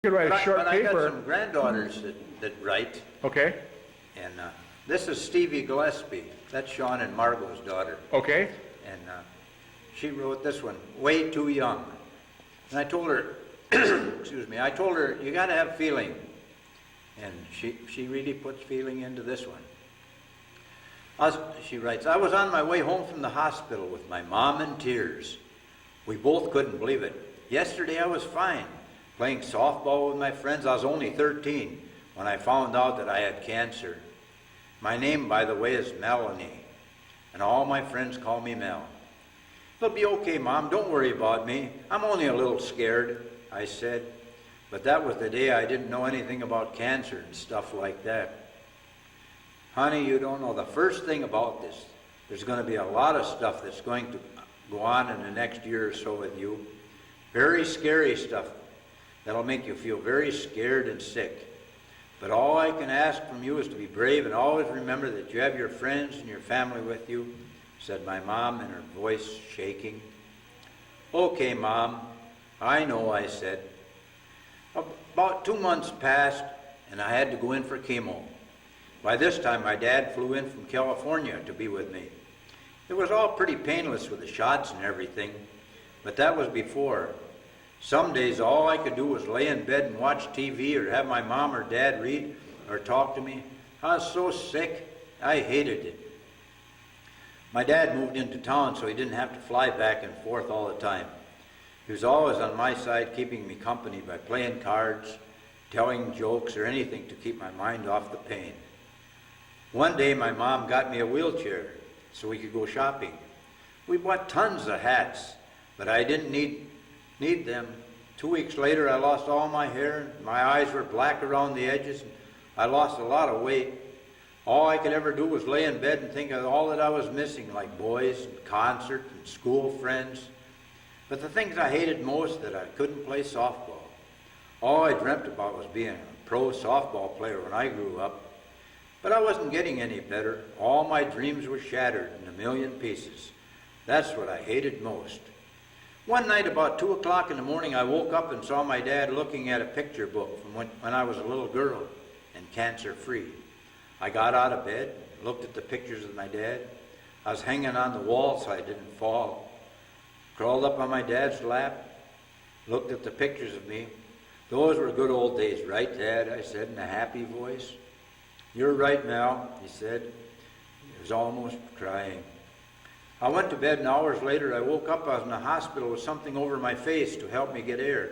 You could write a But short I got paper. some granddaughters that write, Okay, and this is Stevie Gillespie. That's Sean and Margot's daughter. okay, And she wrote this one, Way Too Young. And I told her, excuse me, I told her, you got to have feeling. And she really puts feeling into this one. She writes, I was on my way home from the hospital with my mom in tears. We both couldn't believe it. Yesterday I was fine, playing softball with my friends. I was only 13 when I found out that I had cancer. My name, by the way, is Melanie, and all my friends call me Mel. It'll be okay, Mom. Don't worry about me. I'm only a little scared, I said. But that was the day I didn't know anything about cancer and stuff like that. Honey, you don't know the first thing about this. There's going to be a lot of stuff that's going to go on in the next year or so with you. Very scary stuff that'll make you feel very scared and sick. But all I can ask from you is to be brave and always remember that you have your friends and your family with you, said my mom, and her voice shaking. Okay, Mom, I know, I said. About 2 months passed, and I had to go in for chemo. By this time, my dad flew in from California to be with me. It was all pretty painless with the shots and everything, but that was before. Some days, all I could do was lay in bed and watch TV or have my mom or dad read or talk to me. I was so sick, I hated it. My dad moved into town, so he didn't have to fly back and forth all the time. He was always on my side, keeping me company by playing cards, telling jokes, or anything to keep my mind off the pain. One day, my mom got me a wheelchair so we could go shopping. We bought tons of hats, but I didn't need them. 2 weeks later, I lost all my hair. My eyes were black around the edges. And I lost a lot of weight. All I could ever do was lay in bed and think of all that I was missing, like boys and concerts and school friends. But the things I hated most, that I couldn't play softball. All I dreamt about was being a pro softball player when I grew up. But I wasn't getting any better. All my dreams were shattered in a million pieces. That's what I hated most. One night about 2 o'clock in the morning, I woke up and saw my dad looking at a picture book from when I was a little girl and cancer-free. I got out of bed, looked at the pictures of my dad. I was hanging on the wall so I didn't fall. Crawled up on my dad's lap, looked at the pictures of me. Those were good old days, right, Dad? I said in a happy voice. You're right, Mel, he said. He was almost crying. I went to bed, and hours later I woke up. I was in the hospital with something over my face to help me get air.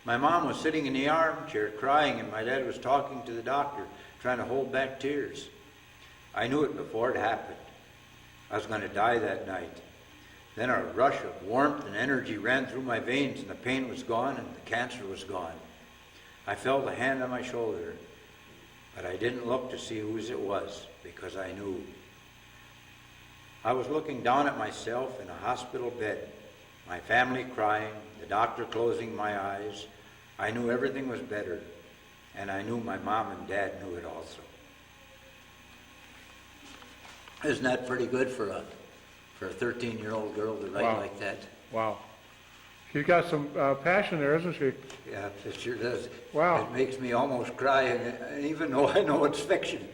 My mom was sitting in the armchair crying, and my dad was talking to the doctor, trying to hold back tears. I knew it before it happened. I was going to die that night. Then a rush of warmth and energy ran through my veins, and the pain was gone, and the cancer was gone. I felt a hand on my shoulder, but I didn't look to see whose it was, because I knew. I was looking down at myself in a hospital bed, my family crying, the doctor closing my eyes. I knew everything was better, and I knew my mom and dad knew it also. Isn't that pretty good for a 13-year-old girl to write like that? wow. She's got some passion there, isn't she? Yeah, it sure does. Wow. It makes me almost cry, and even though I know it's fiction.